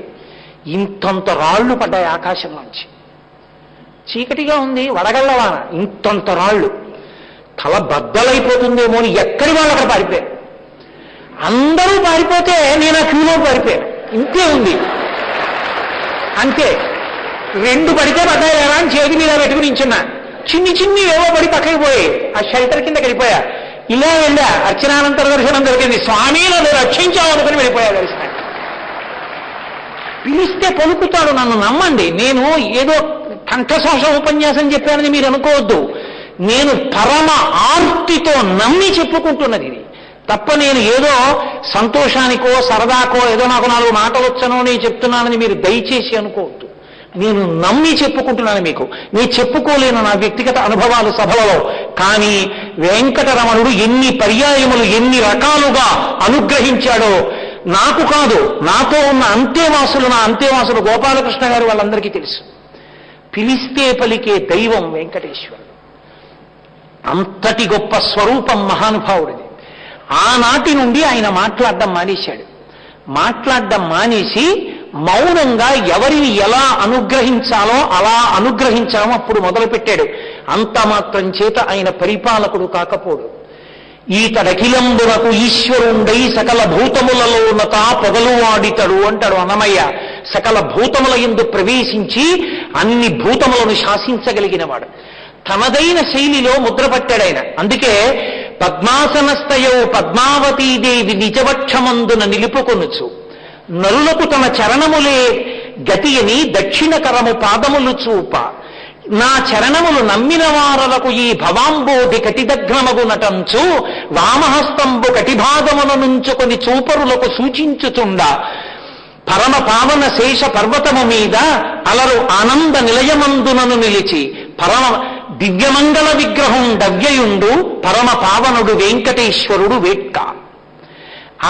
ఇంతంత రాళ్లు పడ్డాయి ఆకాశంలోంచి. చీకటిగా ఉంది, వడగళ్ళవాన, ఇంతంత రాళ్లు. తల బద్దలైపోతుందేమో అని ఎక్కడి వాళ్ళు అక్కడ పారిపోయారు. అందరూ పారిపోతే నేను ఆ క్యూలో పారిపోయాను. ఇంతే ఉంది, అంతే. 2 పడితే పడ్డాయా అని చేతి మీద పెట్టుకుని నించున్నా. చిన్ని ఏవో పడి పక్కకి పోయి ఆ షెల్టర్ కిందకి వెళ్ళిపోయా. ఇలా వెళ్ళా. అర్చనానంతర దర్శనం దొరికింది. స్వామి నన్ను రక్షించాలనుకుని వెళ్ళిపోయా దర్శనం. పిలిస్తే పలుకుతాడు, నన్ను నమ్మండి. నేను ఏదో కంఠశోష ఉపన్యాసం చెప్పానని మీరు అనుకోవద్దు. నేను పరమ ఆర్తితో నమ్మి చెప్పుకుంటున్నది ఇది తప్ప నేను ఏదో సంతోషానికో సరదాకో ఏదో నాకు 4 మాటలు వచ్చనో నేను చెప్తున్నానని మీరు దయచేసి అనుకోవద్దు. నేను నమ్మి చెప్పుకుంటున్నాను మీకు. నేను చెప్పుకోలేను నా వ్యక్తిగత అనుభవాలు సభలలో. కానీ వెంకటరమణుడు ఎన్ని పర్యాయములు, ఎన్ని రకాలుగా అనుగ్రహించాడో నాకు కాదు, నాతో ఉన్న అంతేవాసులు, నా అంతేవాసులు గోపాలకృష్ణ గారు వాళ్ళందరికీ తెలుసు. పిలిస్తే పలికే దైవం వెంకటేశ్వరుడు. అంతటి గొప్ప స్వరూపం మహానుభావుడిది. ఆనాటి నుండి ఆయన మాట్లాడడం మానేశాడు. మాట్లాడడం మానేసి మౌనంగా ఎవరిని ఎలా అనుగ్రహించాలో అలా అనుగ్రహించడం అప్పుడు మొదలుపెట్టాడు. అంత మాత్రం చేత ఆయన పరిపాలకుడు కాకపోడు. ఈతడఖిలంబునకు ఈశ్వరుండై సకల భూతములలో ఉన్నత పొగలు వాడితడు అంటాడు అన్నమయ్య. సకల భూతముల యందు ప్రవేశించి అన్ని భూతములను శాసించగలిగినవాడు. తనదైన శైలిలో ముద్రపట్టాడాయన. అందుకే పద్మాసనస్థయో పద్మావతీదేవి నిజవక్షమందున నిలుపుకొనుచు నరులకు తన చరణములే గతి అని దక్షిణ కరము పాదములు చూప నా చరణములు నమ్మిన వారలకు ఈ భవాంబోధి కటిదగ్నమగు నటంచు వామహస్తంబు కటిభాగమున నుంచుకొని చూపరులకు సూచించుచుండ పరమ పావన శేష పర్వతము మీద అలరు ఆనంద నిలయమందునను నిలిచి పరమ దివ్యమంగళ విగ్రహం డవ్యయుండు పరమ పావనుడు వెంకటేశ్వరుడు వేట్క.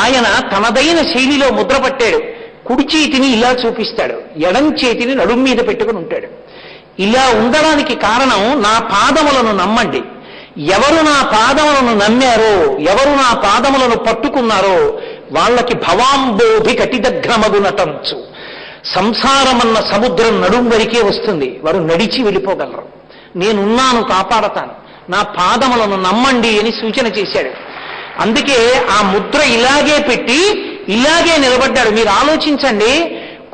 ఆయన తనదైన శైలిలో ముద్రపట్టాడు. కుడి చేతిని ఇలా చూపిస్తాడు, ఎడం చేతిని నడుం మీద పెట్టుకుని ఉంటాడు. ఇలా ఉండడానికి కారణం నా పాదములను నమ్మండి. ఎవరు నా పాదములను నమ్మారో, ఎవరు నా పాదములను పట్టుకున్నారో వాళ్ళకి భవాంబోధి కటిదగ్రమగు నటంచు. సంసారమన్న సముద్రం నడుం వరకే వస్తుంది, వారు నడిచి వెళ్ళిపోగలరు. నేనున్నాను, కాపాడతాను, నా పాదములను నమ్మండి అని సూచన చేశాడు. అందుకే ఆ ముద్ర ఇలాగే పెట్టి ఇలాగే నిలబడ్డాడు. మీరు ఆలోచించండి,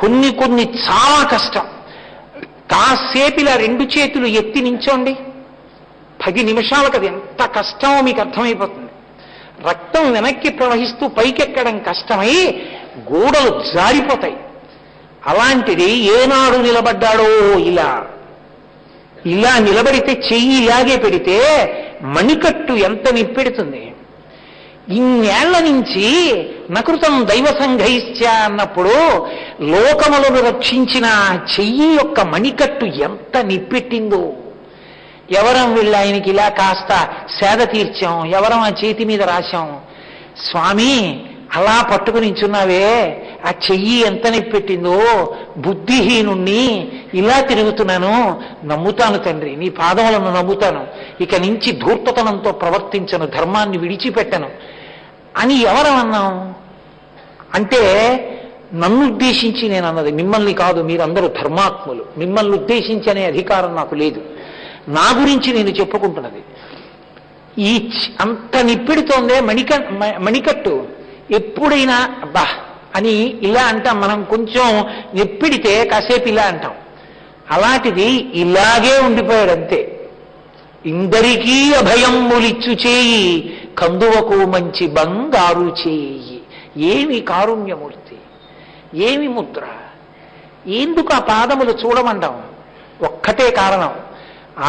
కొన్ని చాలా కష్టం. కాసేపు ఇలా రెండు చేతులు ఎత్తి నించోండి, 10 నిమిషాలకు అది ఎంత కష్టమో మీకు అర్థమైపోతుంది. రక్తం వెనక్కి ప్రవహిస్తూ పైకెక్కడం కష్టమై గోడలు జారిపోతాయి. అలాంటిది ఏనాడు నిలబడ్డాడో ఇలా నిలబడితే చెయ్యి ఇలాగే పెడితే మణికట్టు ఎంత నిప్పెడుతుంది. ఇన్నేళ్ల నుంచి నకృతం దైవ సంఘైశ్చ అన్నప్పుడు లోకములను రక్షించిన చెయ్యి యొక్క మణికట్టు ఎంత నిప్పెట్టిందో. ఎవరం వీళ్ళు ఆయనకి ఇలా కాస్త సేద తీర్చాం, ఎవరం ఆ చేతి మీద రాశాం. స్వామి అలా పట్టుకుని నించున్నావే, ఆ చెయ్యి ఎంత నిప్పెట్టిందో, బుద్ధిహీనుణ్ణి ఇలా తిరుగుతున్నాను, నమ్ముతాను తండ్రి, నీ పాదములను నమ్ముతాను, ఇక నుంచి ధూర్తతనంతో ప్రవర్తించను, ధర్మాన్ని విడిచిపెట్టను అని ఎవరమన్నాం? అంటే నన్ను ఉద్దేశించి నేను అన్నది, మిమ్మల్ని కాదు, మీరందరూ ధర్మాత్ములు, మిమ్మల్ని ఉద్దేశించి అనే అధికారం నాకు లేదు, నా గురించి నేను చెప్పుకుంటున్నది. ఈ అంత నిప్పెడుతోందే మణికట్టు. ఎప్పుడైనా అబ్బా అని ఇలా అంటాం మనం, కొంచెం నిప్పిడితే కాసేపు ఇలా అంటాం. అలాంటిది ఇలాగే ఉండిపోయాడు అంతే. ఇందరికీ అభయములిచ్చు చేయి కందువకు మంచి బంగారు చేయి. ఏమి కారుణ్యమూర్తి, ఏమి ముద్ర. ఎందుకు ఆ పాదములు చూడమంటాం? ఒక్కటే కారణం,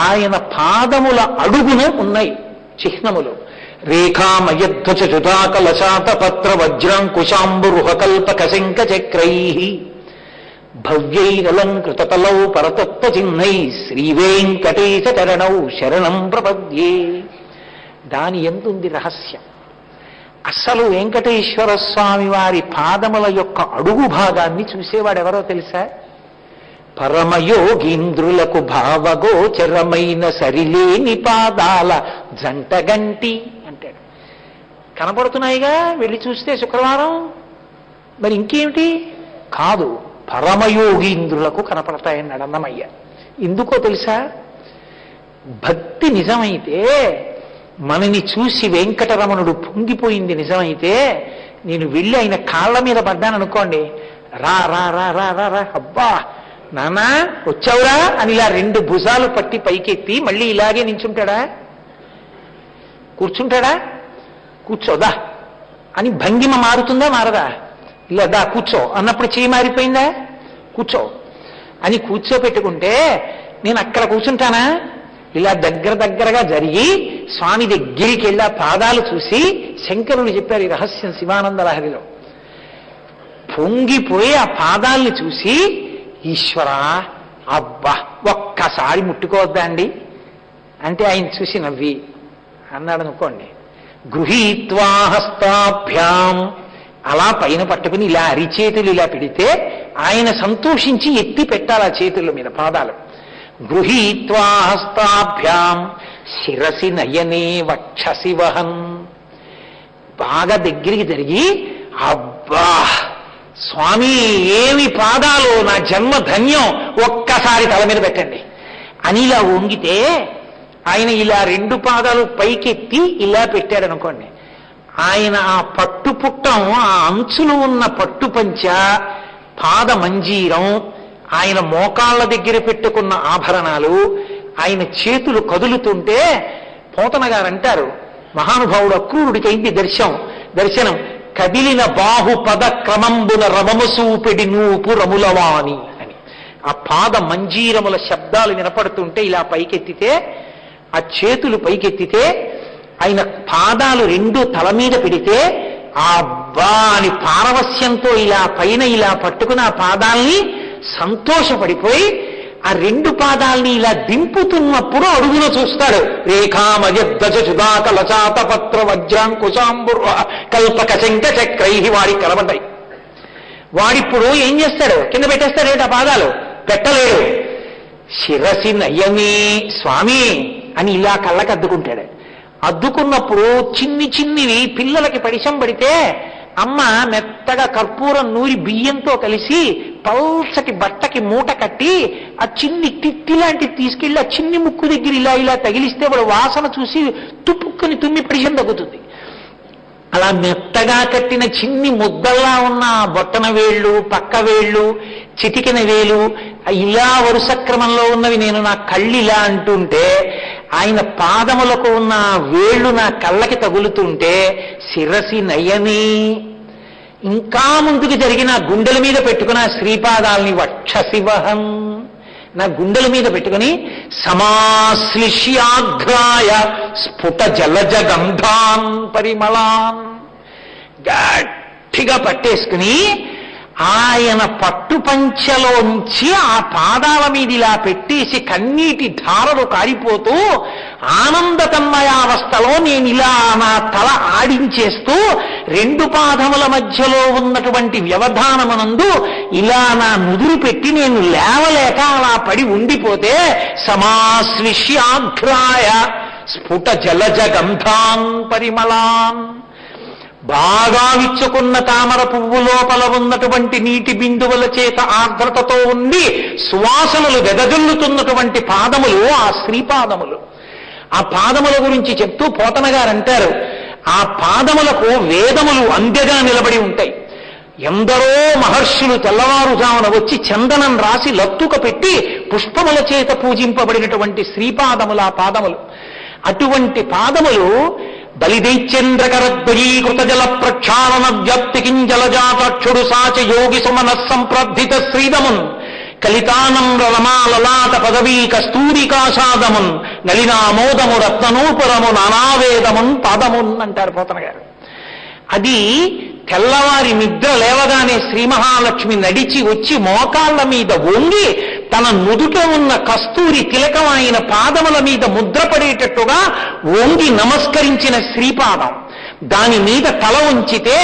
ఆయన పాదముల అడుగున ఉన్నాయి చిహ్నములు. రేఖామయధ్వజ జుదాకలశాత పత్ర వజ్రాంకుశాంబురుహకల్పక శంఖ చక్రై భవ్యైరలంకృతతలౌ పరతత్వ చిహ్నై శ్రీవేంకటేశ చరణౌ శరణం ప్రపద్యే. దాని ఎందుంది రహస్యం? అసలు వెంకటేశ్వర స్వామి వారి పాదముల యొక్క అడుగు భాగాన్ని చూసేవాడెవరో తెలుసా? పరమయోగీంద్రులకు భావగోచరమైన సరిలేని పాదాల జంటగంటి అంటాడు. కనపడుతున్నాయిగా, వెళ్ళి చూస్తే శుక్రవారం. మరి ఇంకేమిటి? కాదు, పరమయోగీంద్రులకు కనపడతాయన్నాడు అన్నమయ్య. ఎందుకో తెలుసా? భక్తి నిజమైతే, మనని చూసి వెంకటరమణుడు పొంగిపోయింది నిజమైతే, నేను వెళ్ళి ఆయన కాళ్ళ మీద పడ్డాననుకోండి, రా రా రా రా రా రా అబ్బా నానా వచ్చావురా అని ఇలా 2 భుజాలు పట్టి పైకెత్తి మళ్ళీ ఇలాగే నించుంటాడా? కూర్చుంటాడా? కూర్చోదా అని భంగిమ మారుతుందా మారదా? ఇలా దా కూర్చో అన్నప్పుడు చేయి మారిపోయిందా? కూర్చో అని కూర్చోపెట్టుకుంటే నేను అక్కడ కూర్చుంటానా? ఇలా దగ్గరగా జరిగి స్వామి దగ్గరికి వెళ్ళి ఆ పాదాలు చూసి, శంకరులు చెప్పారు ఈ రహస్యం శివానంద లహరిలో, పొంగిపోయి ఆ పాదాలని చూసి, ఈశ్వరా అబ్బా ఒక్కసారి ముట్టుకోవద్దా అండి అంటే ఆయన చూసి నవ్వి అన్నాడు అనుకోండి, గృహీత్వా హస్తాభ్యాం అలా పైన పట్టుకుని ఇలా అరిచేతులు ఇలా పెడితే ఆయన సంతోషించి ఎత్తి పెట్టాలి ఆ చేతుల మీద పాదాలు. గృహీత్వా హస్తాభ్యాం శిరసి నయనే వక్షసి వహన్, బాగా దగ్గరికి జరిగి అబ్బా స్వామి ఏమి పాదాలు, నా జన్మ ధన్యం, ఒక్కసారి తల మీద పెట్టండి అని ఇలా వంగితే ఆయన ఇలా 2 పాదాలు పైకెత్తి ఇలా పెట్టాడనుకోండి, ఆయన ఆ పట్టుపుట్టం, ఆ అంచులు ఉన్న పట్టు పంచ పాద మంజీరం, ఆయన మోకాళ్ళ దగ్గర పెట్టుకున్న ఆభరణాలు, ఆయన చేతులు కదులుతుంటే పోతన గారు అంటారు, మహానుభావుడు అక్రూరుడికైంది దర్శనం కదిలిన బాహుపద క్రమంబున రమమసూపెడి నూపు రములవాణి అని. ఆ పాద మంజీరముల శబ్దాలు వినపడుతుంటే ఇలా పైకెత్తితే, ఆ చేతులు పైకెత్తితే, ఆయన పాదాలు రెండు తల మీద పెడితే అబ్బా అని పారవస్యంతో ఇలా పైన ఇలా పట్టుకుని ఆ పాదాల్ని సంతోషపడిపోయి ఆ రెండు పాదాల్ని ఇలా దింపుతున్నప్పుడు అడుగున చూస్తాడు. రేఖామయద్దజ సుధాక లచాత పత్ర వజ్రాంకుశాంబుర్ కల్పక శంఖ చక్రై వాడి కలబడ్డాయి. వాడిప్పుడు ఏం చేస్తాడు? కింద పెట్టేస్తాడేట పాదాలు? పెట్టలేడు. శిరసి నయమే స్వామి అని ఇలా కళ్ళకి అద్దుకుంటాడు. అద్దుకున్నప్పుడు చిన్నివి పిల్లలకి పరిశం పడితే అమ్మ మెత్తగా కర్పూరం నూరి బియ్యంతో కలిసి పల్చటి బట్టకి మూట కట్టి ఆ చిన్ని తిత్తి లాంటిది తీసుకెళ్లి ఆ చిన్ని ముక్కు దగ్గర ఇలా తగిలిస్తే వాడు వాసన చూసి తుప్పుక్కుని తుమ్మి పరిశం తగ్గుతుంది. అలా మెత్తగా కట్టిన చిన్ని ముద్దల్లా ఉన్న బొట్టన వేళ్ళు, పక్క వేళ్ళు, చిటికిన వేలు ఇలా వరుస క్రమంలో ఉన్నవి నేను నా కళ్ళిలా అంటుంటే ఆయన పాదములకు ఉన్న వేళ్ళు నా కళ్ళకి తగులుతుంటే శిరసి నయని. ఇంకా ముందుకు జరిగిన గుండెల మీద పెట్టుకున్న శ్రీపాదాలని వక్షశివహం నా గుండెల మీద పెట్టుకుని సమాశ్లిష్యాఘ్రాయ స్ఫుట జలజ గంధాన్ పరిమళాన్ గట్టిగా పట్టేసుకుని ఆయన పట్టు పంచలోంచి ఆ పాదాల మీద ఇలా పెట్టేసి కన్నీటి ధారలు కారిపోతూ ఆనంద తన్మయావస్థలో నేను ఇలా నా తల ఆడించేస్తూ రెండు పాదముల మధ్యలో ఉన్నటువంటి వ్యవధానమునందు ఇలా నా నుదురు పెట్టి నేను లేవలేక అలా పడి ఉండిపోతే సమాశ్లిష్యాఘ్రాయ స్ఫుట జలజ గంధాన్ పరిమళాన్. బాగా విచ్చుకున్న తామర పువ్వు లోపల ఉన్నటువంటి నీటి బిందువుల చేత ఆర్ద్రతతో ఉండి సువాసనలు వెదజల్లుతున్నటువంటి పాదములు ఆ శ్రీపాదములు. ఆ పాదముల గురించి చెప్తూ పోతన గారు అంటారు, ఆ పాదములకు వేదములు అందెగా నిలబడి ఉంటాయి. ఎందరో మహర్షులు తెల్లవారుజామున వచ్చి చందనం రాసి లత్తుక పెట్టి పుష్పముల చేత పూజింపబడినటువంటి శ్రీపాదములు ఆ పాదములు. అటువంటి పాదములు బలిదైత్యేంద్రకరద్వయీకృత జల ప్రక్షాళన వ్యాప్తి కింజలజాతాక్షుడు సాచ యోగి సుమన సంప్రద్ధిత శ్రీదమున్ కలితానంద రమాలలాట పదవీ కస్తూరికాషాదమున్ నలినామోదము రత్ననూపురము నానావేదమున్ పాదమున్ అంటారు పోతన గారు. అది తెల్లవారి నిద్ర లేవగానే శ్రీ మహాలక్ష్మి నడిచి వచ్చి మోకాళ్ళ మీద వంగి తన నుదుట ఉన్న కస్తూరి తిలకమైన పాదముల మీద ముద్రపడేటట్టుగా వంగి నమస్కరించిన శ్రీపాదం. దాని మీద తల ఉంచితే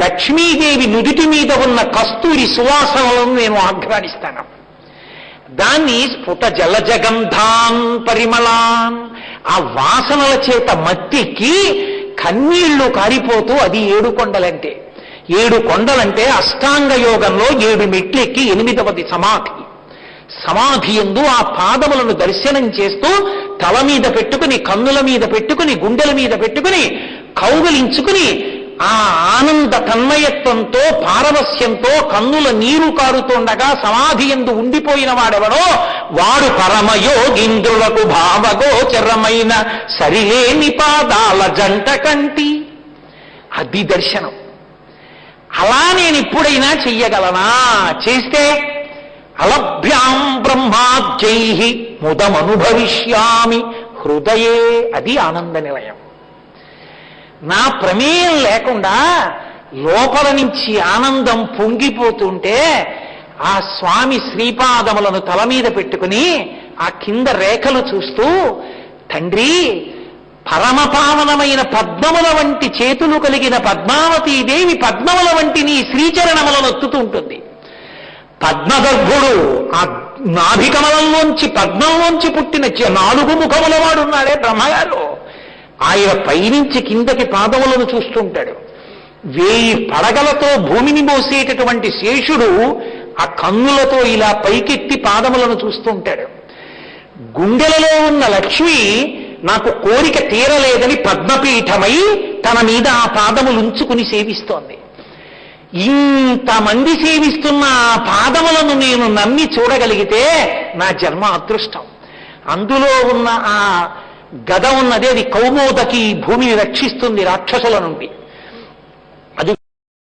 లక్ష్మీదేవి నుదుటి మీద ఉన్న కస్తూరి సువాసనలను నేను ఆఘ్రానిస్తాను. దాన్ని స్ఫుట జలజగంధాన్ పరిమళాన్, ఆ వాసనల చేత మత్తికి కన్నీళ్లు కారిపోతూ, అది 7 కొండలంటే. 7 కొండలంటే అష్టాంగ యోగంలో 7 మెట్లెక్కి 8వది సమాధి. సమాధి యందు ఆ పాదములను దర్శనం చేస్తూ తల మీద పెట్టుకుని, కన్నుల మీద పెట్టుకుని, గుండెల మీద పెట్టుకుని కౌగిలించుకుని ఆ ఆనంద తన్మయత్వంతో పారవస్యంతో కన్నుల నీరు కారుతుండగా సమాధి యందు ఉండిపోయిన వాడెవడో వాడు పరమయోగింద్రులకు భావగోచరమైన సరిలేని పాదాల జంట కంటి. అది దర్శనం. అలా నేను ఇప్పుడైనా చెయ్యగలనా? చేస్తే అలభ్యాం బ్రహ్మాబ్జై ముదమనుభవిష్యామి హృదయే. అది ఆనంద నిలయం. నా ప్రమేయం లేకుండా లోపల నుంచి ఆనందం పొంగిపోతుంటే ఆ స్వామి శ్రీపాదములను తల మీద పెట్టుకుని ఆ కింద రేఖలు చూస్తూ, తండ్రి పరమపావనమైన పద్మముల వంటి చేతులు కలిగిన పద్మావతీదేవి పద్మముల వంటి నీ శ్రీచరణములను ఒత్తుతూ ఉంటుంది. పద్మగర్భుడు ఆ నాభికమలంలోంచి పద్మంలోంచి పుట్టిన 4 ముఖముల వాడున్నాడే బ్రహ్మగారు. ఆయన పైనుంచి కిందకి పాదములను చూస్తుంటాడు. 1000 పడగలతో భూమిని మోసేటటువంటి శేషుడు ఆ కన్నులతో ఇలా పైకెత్తి పాదములను చూస్తుంటాడు. గుండెలలో ఉన్న లక్ష్మి నాకు కోరిక తీరలేదని పద్మపీఠమై తన మీద ఆ పాదములు ఉంచుకుని సేవిస్తోంది. ఇంతమంది సేవిస్తున్న ఆ పాదములను నేను నమ్మి చూడగలిగితే నా జన్మ అదృష్టం. అందులో ఉన్న ఆ గద ఉన్నది, అది కౌమోదకి భూమిని రక్షిస్తుంది రాక్షసుల నుండి.